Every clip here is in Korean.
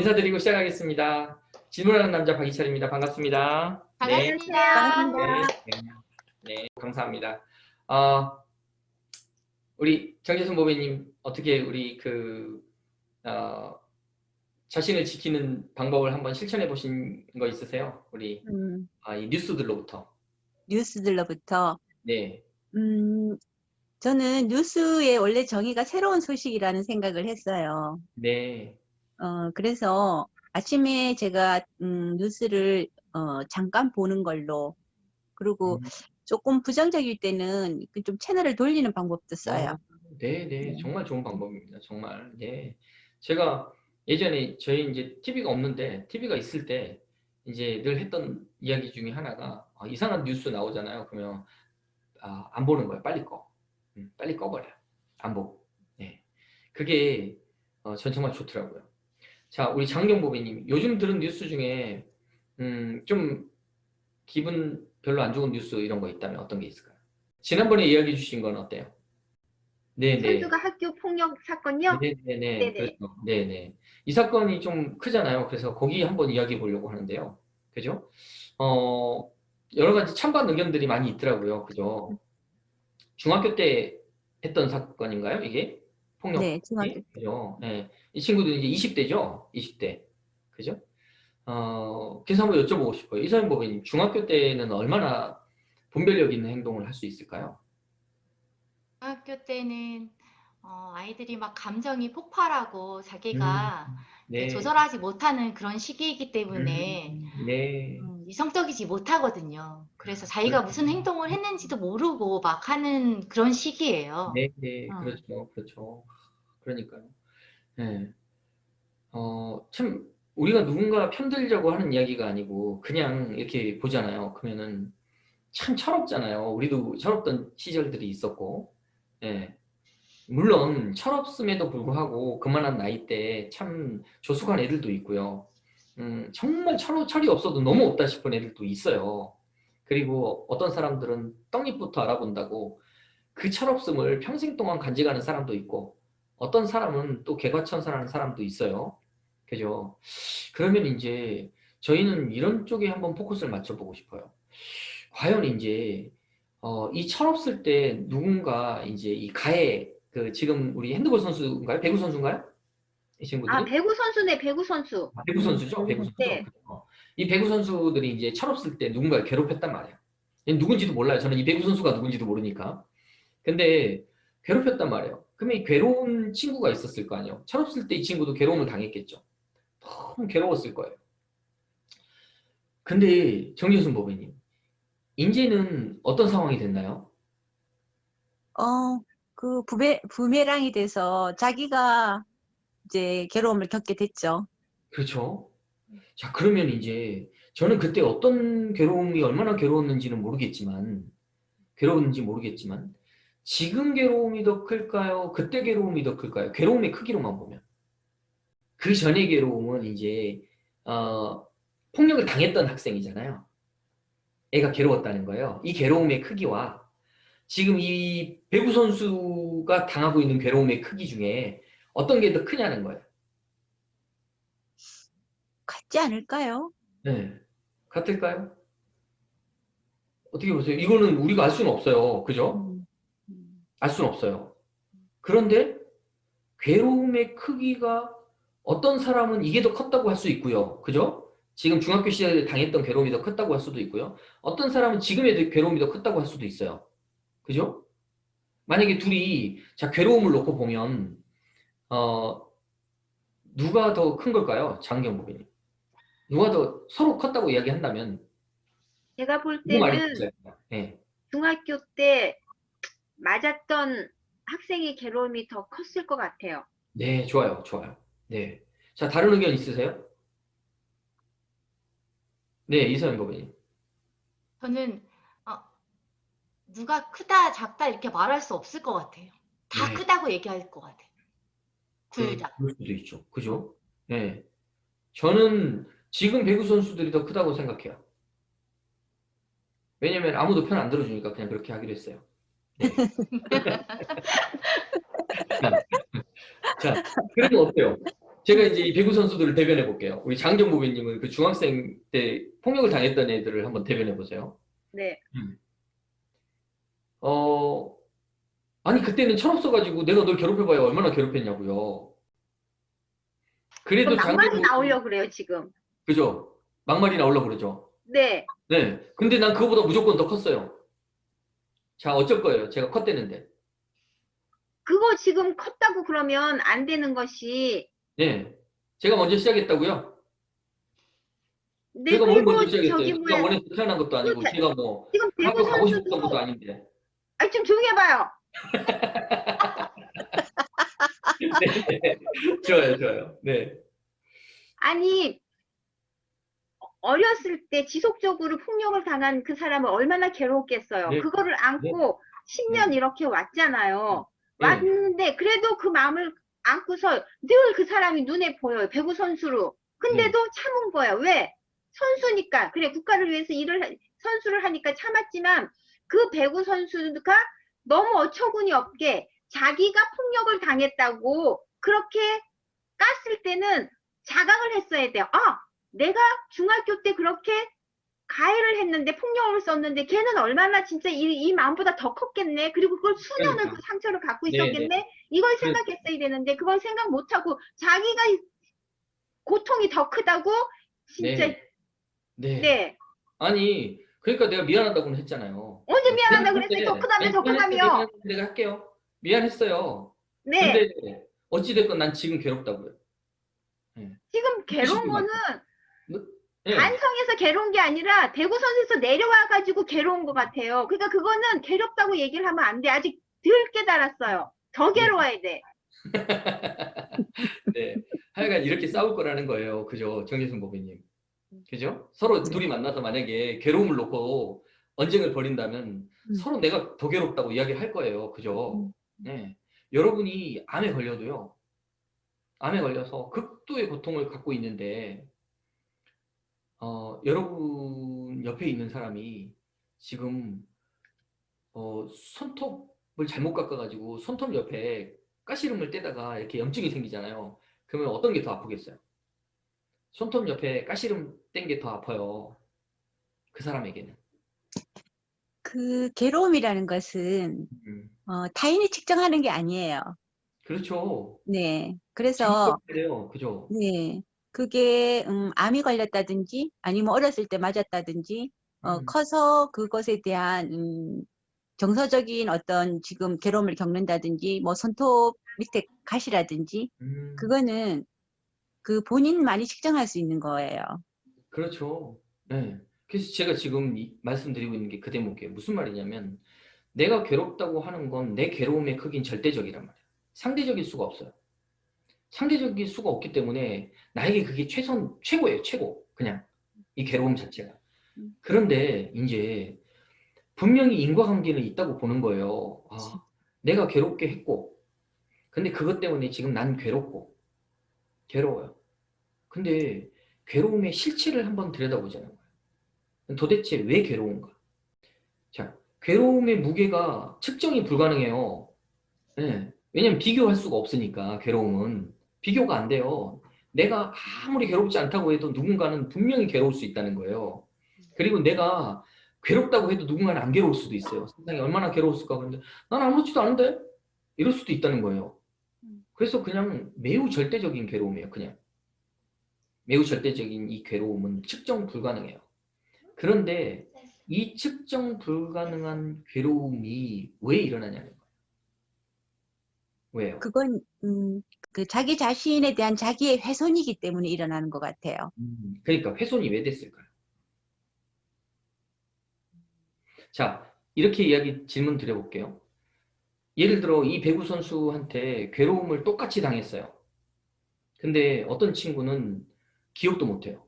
인사드리고 시작하겠습니다. 질문하는 남자 박희철입니다. 반갑습니다. 네. 반갑습니다. 네, 감사합니다. 우리 정재순 보배님, 어떻게 우리 자신을 지키는 방법을 한번 실천해 보신 거 있으세요? 우리 이 뉴스들로부터. 뉴스들로부터. 네. 저는 뉴스의 원래 정의가 새로운 소식이라는 생각을 했어요. 네. 그래서 아침에 제가 뉴스를 잠깐 보는 걸로, 그리고 조금 부정적일 때는 좀 채널을 돌리는 방법도 써요. 네. 정말 좋은 방법입니다. 정말. 네. 제가 예전에 저희 이제 TV가 없는데 TV가 있을 때 이제 늘 했던 이야기 중에 하나가 이상한 뉴스 나오잖아요. 그러면 안 보는 거예요. 빨리 꺼. 빨리 꺼버려. 안 보고. 네. 그게 전 정말 좋더라고요. 자, 우리 장경보배님, 요즘 들은 뉴스 중에 좀 기분 별로 안 좋은 뉴스 이런 거 있다면 어떤 게 있을까요? 지난번에 이야기해 주신 건 어때요? 네네. 선수가 학교 폭력 사건요? 네네. 그렇죠. 네네. 이 사건이 좀 크잖아요. 그래서 거기 한번 이야기해 보려고 하는데요. 그죠? 여러 가지 찬반 의견들이 많이 있더라고요. 그죠? 중학교 때 했던 사건인가요? 이게? 폭력. 네, 중학교 때. 그죠? 네. 이 친구들은 이제 20대죠? 20대. 그죠? 그래서 한번 여쭤보고 싶어요. 이서영 보배님, 중학교 때는 얼마나 분별력 있는 행동을 할 수 있을까요? 중학교 때는 아이들이 막 감정이 폭발하고 자기가 네. 조절하지 못하는 그런 시기이기 때문에 네. 이성적이지 못하거든요. 그래서 자기가 무슨 행동을 했는지도 모르고 막 하는 그런 시기예요. 네. 그렇죠. 그러니까요. 네. 참 우리가 누군가 편들려고 하는 이야기가 아니고 그냥 이렇게 보잖아요. 그러면은 참 철없잖아요. 우리도 철없던 시절들이 있었고, 예. 물론 철없음에도 불구하고 그만한 나이 때 참 조숙한 애들도 있고요. 정말 철이 없어도 너무 없다 싶은 애들도 있어요. 그리고 어떤 사람들은 떡잎부터 알아본다고 그 철없음을 평생 동안 간직하는 사람도 있고, 어떤 사람은 또 개과천선하는 사람도 있어요. 그죠? 그러면 이제 저희는 이런 쪽에 한번 포커스를 맞춰보고 싶어요. 과연 이제 이 철없을 때 누군가 이제 이 가해 지금 우리 핸드볼 선수인가요? 배구 선수인가요? 이 친구들이? 배구 선수네, 배구 선수. 배구 선수죠? 배구 선수. 네. 이 배구 선수들이 이제 철없을 때 누군가를 괴롭혔단 말이에요. 누군지도 몰라요. 저는 이 배구 선수가 누군지도 모르니까. 근데 괴롭혔단 말이에요. 그러면 이 괴로운 친구가 있었을 거 아니에요. 철없을 때 이 친구도 괴로움을 당했겠죠. 너무 괴로웠을 거예요. 근데 정재순 보배님, 이제는 어떤 상황이 됐나요? 그 부메랑이 돼서 자기가 이제 괴로움을 겪게 됐죠. 그렇죠. 자, 그러면 이제 저는 그때 어떤 괴로움이 얼마나 괴로웠는지는 모르겠지만, 지금 괴로움이 더 클까요? 그때 괴로움이 더 클까요? 괴로움의 크기로만 보면. 그 전의 괴로움은 이제 폭력을 당했던 학생이잖아요. 애가 괴로웠다는 거예요. 이 괴로움의 크기와 지금 이 배구 선수가 당하고 있는 괴로움의 크기 중에 어떤 게 더 크냐는 거예요. 같지 않을까요? 네. 같을까요? 어떻게 보세요? 이거는 우리가 알 수는 없어요. 그죠? 알 수는 없어요. 그런데 괴로움의 크기가 어떤 사람은 이게 더 컸다고 할 수 있고요. 그죠? 지금 중학교 시절에 당했던 괴로움이 더 컸다고 할 수도 있고요. 어떤 사람은 지금의 괴로움이 더 컸다고 할 수도 있어요. 그죠? 만약에 둘이 괴로움을 놓고 보면 누가 더 큰 걸까요? 장경 부배님. 누가 더 서로 컸다고 이야기한다면 제가 볼 누구 말이 때는 맞을까요? 네. 중학교 때 맞았던 학생의 괴로움이 더 컸을 것 같아요. 네, 좋아요. 네. 자, 다른 의견 있으세요? 네, 이서영 부배님. 저는 누가 크다 작다 이렇게 말할 수 없을 것 같아요. 다 네. 크다고 얘기할 것 같아요. 둘 다. 그럴 수도 있죠. 그죠? 네. 저는 지금 배구 선수들이 더 크다고 생각해요. 왜냐면 아무도 편 안 들어주니까 그냥 그렇게 하기로 했어요. 네. 자, 그래도 어때요? 제가 이제 이 배구 선수들을 대변해 볼게요. 우리 장정 보배님은 그 중학생 때 폭력을 당했던 애들을 한번 대변해 보세요. 네. 어, 아니 그때는 철없어가지고 내가 널 괴롭혀봐야 얼마나 괴롭혔냐고요. 그래도 그럼 막말이 장정 나오려고 그래요, 지금. 그죠? 막말이 나오려고 그러죠. 네. 네. 근데 난 그거보다 무조건 더 컸어요. 자, 어쩔 거예요? 제가 컸대는데. 그거 지금 컸다고 그러면 안 되는 것이, 네. 제가 먼저 시작했다고요? 네, 제가 뭘 먼저 그리고 시작했어요? 저기 제가 뭐야, 원해서 태어난 것도 아니고, 그 제가 뭐 지금 배구 학교 가고 싶었던 것도 선수도, 아닌데. 좀 조용히 해봐요. 네, 네. 좋아요, 좋아요. 네. 아니, 어렸을 때 지속적으로 폭력을 당한 그 사람을 얼마나 괴로웠겠어요. 네, 그거를 네, 안고 10년 네. 이렇게 왔잖아요. 네. 왔는데 그래도 그 마음을 안고서 늘 그 사람이 눈에 보여요. 배구 선수로. 근데도 참은 거야. 왜? 선수니까. 그래, 국가를 위해서 선수를 하니까 참았지만 그 배구 선수가 너무 어처구니 없게 자기가 폭력을 당했다고 그렇게 깠을 때는 자각을 했어야 돼요. 아, 내가 중학교 때 그렇게 가해를 했는데 폭력을 썼는데 걔는 얼마나 진짜 이 마음보다 더 컸겠네. 그리고 그걸 수년을 그러니까. 그 상처를 갖고 네, 네. 있었겠네. 이걸 그- 생각했어야 되는데 그걸 생각 못하고 자기가 고통이 더 크다고 진짜. 네. 네. 네. 아니, 그러니까 내가 미안하다고는 했잖아요. 언제 미안하다 그랬어요? 미안했는데, 더 크다며, 아니, 더 크다며. 내가 할게요. 미안했어요. 네. 근데 어찌됐건 난 지금 괴롭다고요. 네. 지금 괴로운 거는 네. 반성해서 괴로운 게 아니라 배구 선수에서 내려와가지고 괴로운 것 같아요. 그러니까 그거는 괴롭다고 얘기를 하면 안 돼. 아직 덜 깨달았어요. 더 괴로워야 돼. 네. 하여간 이렇게 싸울 거라는 거예요. 그죠? 정재승 보배님. 그죠? 서로 둘이 만나서 만약에 괴로움을 놓고 언쟁을 벌인다면 서로 내가 더 괴롭다고 이야기할 거예요. 그죠? 네. 여러분이 암에 걸려도요. 암에 걸려서 극도의 고통을 갖고 있는데 여러분 옆에 있는 사람이 지금 손톱을 잘못 깎아가지고 손톱 옆에 가시름을 떼다가 이렇게 염증이 생기잖아요. 그러면 어떤 게 더 아프겠어요? 손톱 옆에 가시름 뗀 게 더 아파요. 그 사람에게는. 그 괴로움이라는 것은 타인이 측정하는 게 아니에요. 그렇죠. 네. 그래서 그래요. 그죠? 네. 그게 암이 걸렸다든지 아니면 어렸을 때 맞았다든지 커서 그것에 대한 정서적인 어떤 지금 괴로움을 겪는다든지 뭐 손톱 밑에 가시라든지 그거는 그 본인만이 측정할 수 있는 거예요. 그렇죠. 네. 그래서 제가 지금 말씀드리고 있는 게 그 대목이에요. 무슨 말이냐면 내가 괴롭다고 하는 건 내 괴로움의 크기는 절대적이란 말이에요. 상대적일 수가 없어요. 상대적일 수가 없기 때문에 나에게 그게 최고예요. 최고. 그냥 이 괴로움 자체가. 그런데 이제 분명히 인과관계는 있다고 보는 거예요. 내가 괴롭게 했고 근데 그것 때문에 지금 난 괴로워요. 근데 괴로움의 실체를 한번 들여다보자는 거예요. 도대체 왜 괴로운가? 자, 괴로움의 무게가 측정이 불가능해요. 네. 왜냐면 비교할 수가 없으니까 괴로움은 비교가 안 돼요. 내가 아무리 괴롭지 않다고 해도 누군가는 분명히 괴로울 수 있다는 거예요. 그리고 내가 괴롭다고 해도 누군가는 안 괴로울 수도 있어요. 세상에 얼마나 괴로웠을까. 그런데 난 아무렇지도 않은데? 이럴 수도 있다는 거예요. 그래서 그냥 매우 절대적인 괴로움이에요. 그냥. 매우 절대적인 이 괴로움은 측정 불가능해요. 그런데 이 측정 불가능한 괴로움이 왜 일어나냐는 거예요. 왜요? 그건 그 자기 자신에 대한 자기의 훼손이기 때문에 일어나는 것 같아요. 그러니까 훼손이 왜 됐을까요? 자, 이렇게 질문 드려볼게요. 예를 들어 이 배구 선수한테 괴로움을 똑같이 당했어요. 근데 어떤 친구는 기억도 못해요.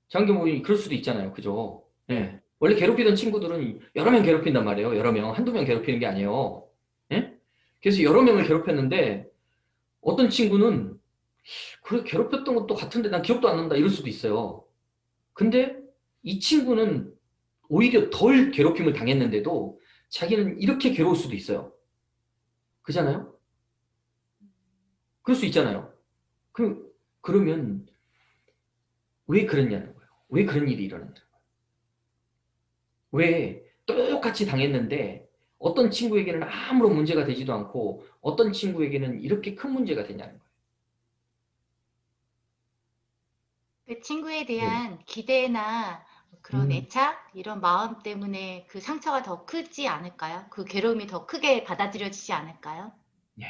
장경호이 그럴 수도 있잖아요. 그죠? 네. 원래 괴롭히던 친구들은 여러 명 괴롭힌단 말이에요. 여러 명. 한두 명 괴롭히는 게 아니에요. 네? 그래서 여러 명을 괴롭혔는데 어떤 친구는 그래 괴롭혔던 것도 같은데 난 기억도 안 난다 이럴 수도 있어요. 근데 이 친구는 오히려 덜 괴롭힘을 당했는데도 자기는 이렇게 괴로울 수도 있어요. 그잖아요? 그럴 수 있잖아요. 그러면 왜 그랬냐는 거예요. 왜 그런 일이 일어났냐는 거예요. 왜 똑같이 당했는데 어떤 친구에게는 아무런 문제가 되지도 않고 어떤 친구에게는 이렇게 큰 문제가 되냐는 거예요. 그 친구에 네. 대한 기대나 그런 음, 애착 이런 마음 때문에 그 상처가 더 크지 않을까요? 그 괴로움이 더 크게 받아들여지지 않을까요? 네.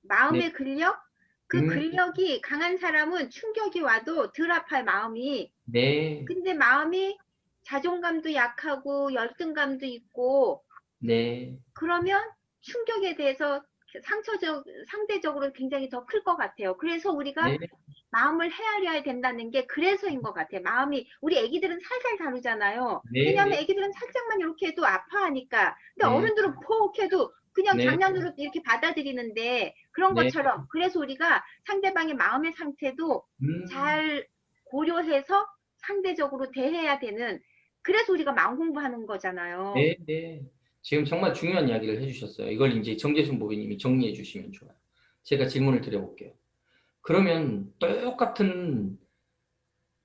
마음의 근력? 그 음, 근력이 강한 사람은 충격이 와도 덜 아파요, 마음이. 네. 근데 마음이 자존감도 약하고 열등감도 있고 네. 그러면 충격에 대해서 상대적으로 굉장히 더 클 것 같아요. 그래서 우리가 네. 마음을 헤아려야 된다는 게 그래서인 것 같아요. 마음이, 우리 애기들은 살살 다루잖아요. 네. 왜냐하면 네. 애기들은 살짝만 이렇게 해도 아파하니까. 근데 네. 어른들은 퍽 해도 그냥 네. 장난으로 이렇게 받아들이는데 그런 네. 것처럼 그래서 우리가 상대방의 마음의 상태도 음, 잘 고려해서 상대적으로 대해야 되는, 그래서 우리가 마음 공부하는 거잖아요. 네. 네. 지금 정말 중요한 이야기를 해주셨어요. 이걸 이제 정재순 보배님이 정리해 주시면 좋아요. 제가 질문을 드려볼게요. 그러면 똑같은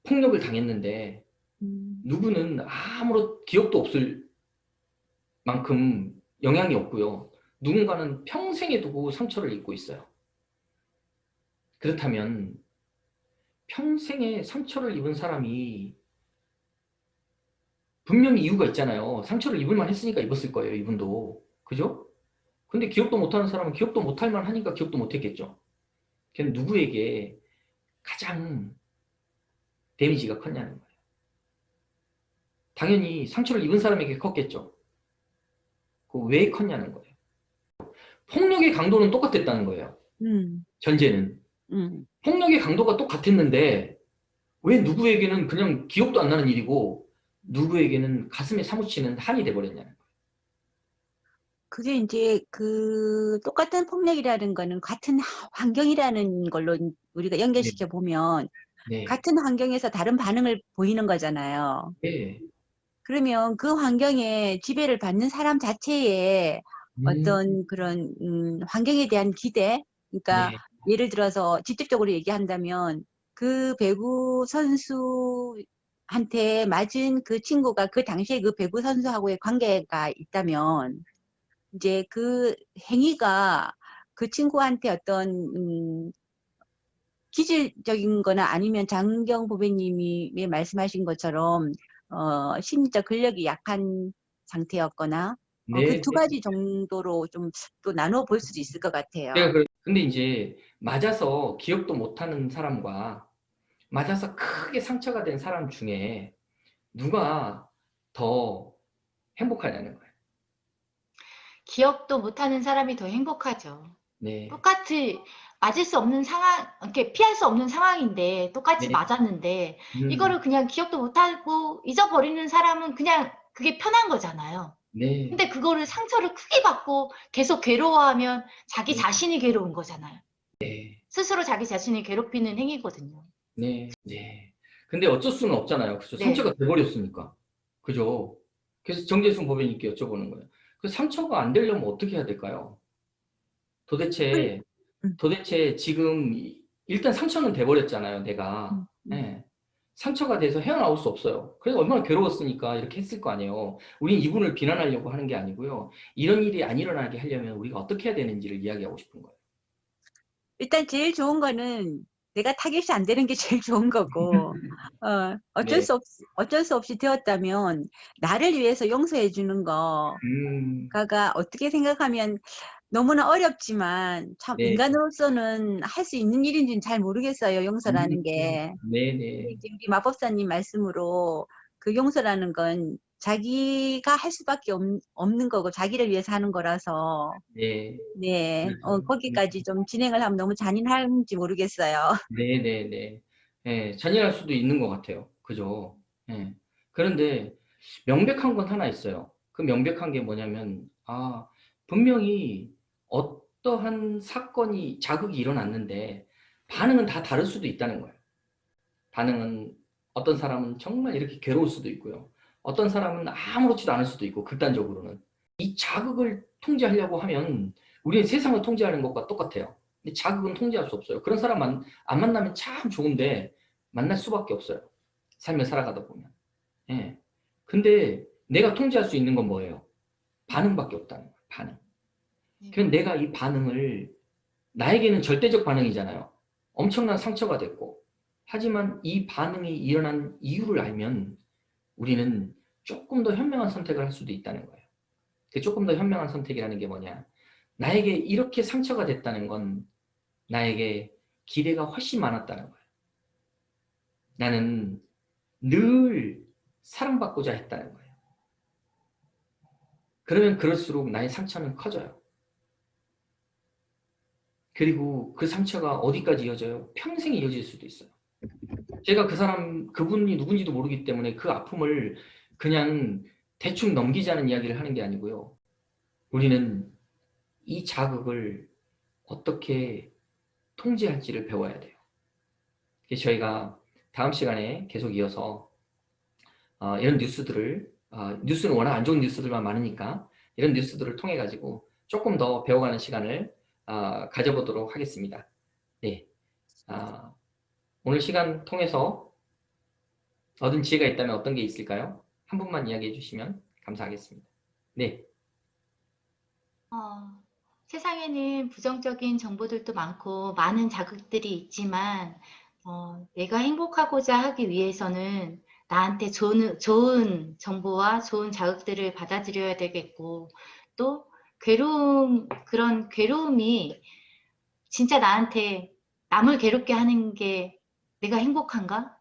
폭력을 당했는데 음, 누구는 아무런 기억도 없을 만큼 영향이 없고요. 누군가는 평생에 두고 상처를 입고 있어요. 그렇다면 평생에 상처를 입은 사람이 분명히 이유가 있잖아요. 상처를 입을 만 했으니까 입었을 거예요, 이분도. 그죠? 근데 기억도 못하는 사람은 기억도 못할 만 하니까 기억도 못했겠죠. 걔는 누구에게 가장 데미지가 컸냐는 거예요. 당연히 상처를 입은 사람에게 컸겠죠. 그 왜 컸냐는 거예요. 폭력의 강도는 똑같았다는 거예요. 음, 전제는. 음. 폭력의 강도가 똑같았는데 왜 누구에게는 그냥 기억도 안 나는 일이고 누구에게는 가슴에 사무치는 한이 돼버렸냐는 거예요. 그게 이제 그 똑같은 폭력이라는 거는 같은 환경이라는 걸로 우리가 네, 연결시켜 보면 네, 같은 환경에서 다른 반응을 보이는 거잖아요. 네. 그러면 그 환경에 지배를 받는 사람 자체의 음, 어떤 그런 환경에 대한 기대, 그러니까 네, 예를 들어서 직접적으로 얘기한다면 그 배구 선수한테 맞은 그 친구가 그 당시에 그 배구 선수하고의 관계가 있다면 이제 그 행위가 그 친구한테 어떤 기질적인 거나 아니면 장경 보배님이 말씀하신 것처럼 심리적 근력이 약한 상태였거나 그 네. 두 가지 정도로 좀 또 나눠 볼 수도 있을 것 같아요. 근데 이제 맞아서 기억도 못하는 사람과 맞아서 크게 상처가 된 사람 중에 누가 더 행복하냐는 거예요. 기억도 못하는 사람이 더 행복하죠. 네, 똑같이 맞을 수 없는 상황, 이렇게 피할 수 없는 상황인데 똑같이 네, 맞았는데 음, 이거를 그냥 기억도 못하고 잊어버리는 사람은 그냥 그게 편한 거잖아요. 네, 근데 그거를 상처를 크게 받고 계속 괴로워하면 자기 네, 자신이 괴로운 거잖아요. 네, 스스로 자기 자신을 괴롭히는 행위거든요. 네, 네. 근데 어쩔 수는 없잖아요. 그죠? 네. 상처가 돼버렸으니까. 그죠? 그래서 정재순 법인님께 여쭤보는 거예요. 그 상처가 안 되려면 어떻게 해야 될까요? 그- 도대체, 음, 도대체 지금 일단 상처는 돼버렸잖아요, 음, 내가. 음. 예. 상처가 돼서 헤어나올 수 없어요. 그래서 얼마나 괴로웠으니까 이렇게 했을 거 아니에요. 우린 이분을 비난하려고 하는 게 아니고요. 이런 일이 안 일어나게 하려면 우리가 어떻게 해야 되는지를 이야기하고 싶은 거예요. 일단 제일 좋은 거는 내가 타겟이 안 되는 게 제일 좋은 거고, 네. 어쩔 수 없이 되었다면, 나를 위해서 용서해 주는 음, 거가 어떻게 생각하면 너무나 어렵지만, 참, 네. 인간으로서는 할 수 있는 일인지는 잘 모르겠어요, 용서라는 게. 근데 네네. 이제 우리 마법사님 말씀으로 그 용서라는 건 자기가 할 수밖에 없는 거고, 자기를 위해서 하는 거라서, 네. 네, 그렇죠. 거기까지 좀 진행을 하면 너무 잔인한지 모르겠어요. 네네네. 예, 잔인할 수도 있는 것 같아요. 그죠? 예. 그런데 명백한 건 하나 있어요. 그 명백한 게 뭐냐면, 분명히 어떠한 사건이, 자극이 일어났는데 반응은 다 다를 수도 있다는 거예요. 반응은 어떤 사람은 정말 이렇게 괴로울 수도 있고요. 어떤 사람은 아무렇지도 않을 수도 있고, 극단적으로는. 이 자극을 통제하려고 하면 우리는 세상을 통제하는 것과 똑같아요. 근데 자극은 통제할 수 없어요. 그런 사람 안 만나면 참 좋은데 만날 수밖에 없어요. 삶을 살아가다 보면. 예. 근데 내가 통제할 수 있는 건 뭐예요? 반응밖에 없다는 거예요. 반응. 그럼 내가 이 반응을, 나에게는 절대적 반응이잖아요. 엄청난 상처가 됐고, 하지만 이 반응이 일어난 이유를 알면 우리는 조금 더 현명한 선택을 할 수도 있다는 거예요. 그 조금 더 현명한 선택이라는 게 뭐냐? 나에게 이렇게 상처가 됐다는 건 나에게 기대가 훨씬 많았다는 거예요. 나는 늘 사랑받고자 했다는 거예요. 그러면 그럴수록 나의 상처는 커져요. 그리고 그 상처가 어디까지 이어져요? 평생 이어질 수도 있어요. 제가 그분이 누군지도 모르기 때문에 그 아픔을 그냥 대충 넘기자는 이야기를 하는 게 아니고요. 우리는 이 자극을 어떻게 통제할지를 배워야 돼요. 그래서 저희가 다음 시간에 계속 이어서 이런 뉴스들을, 뉴스는 워낙 안 좋은 뉴스들만 많으니까 이런 뉴스들을 통해 가지고 조금 더 배워가는 시간을 가져보도록 하겠습니다. 네, 오늘 시간 통해서 얻은 지혜가 있다면 어떤 게 있을까요? 한 분만 이야기해 주시면 감사하겠습니다. 네. 세상에는 부정적인 정보들도 많고 많은 자극들이 있지만 내가 행복하고자 하기 위해서는 나한테 좋은 정보와 좋은 자극들을 받아들여야 되겠고, 또 그런 괴로움이 진짜 나한테 남을 괴롭게 하는 게 내가 행복한가?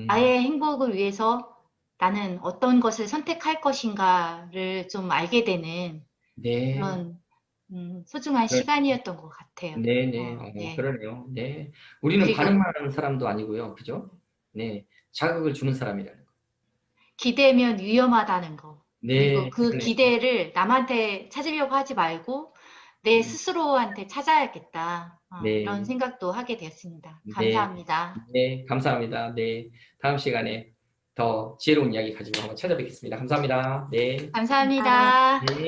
나의 행복을 위해서 나는 어떤 것을 선택할 것인가를 좀 알게 되는 네. 그런 소중한 시간이었던 것 같아요. 네네. 네. 그러네요. 네. 우리는 그리고 반응만 하는 사람도 아니고요. 그죠? 네. 자극을 주는 사람이라는 거. 기대면 위험하다는 거. 그리고 네. 그 그러네요. 기대를 남한테 찾으려고 하지 말고 내 스스로한테 찾아야겠다. 네. 이런 생각도 하게 되었습니다. 네. 감사합니다. 네. 감사합니다. 네. 다음 시간에 더 지혜로운 이야기 가지고 한번 찾아뵙겠습니다. 감사합니다. 네. 감사합니다. 네.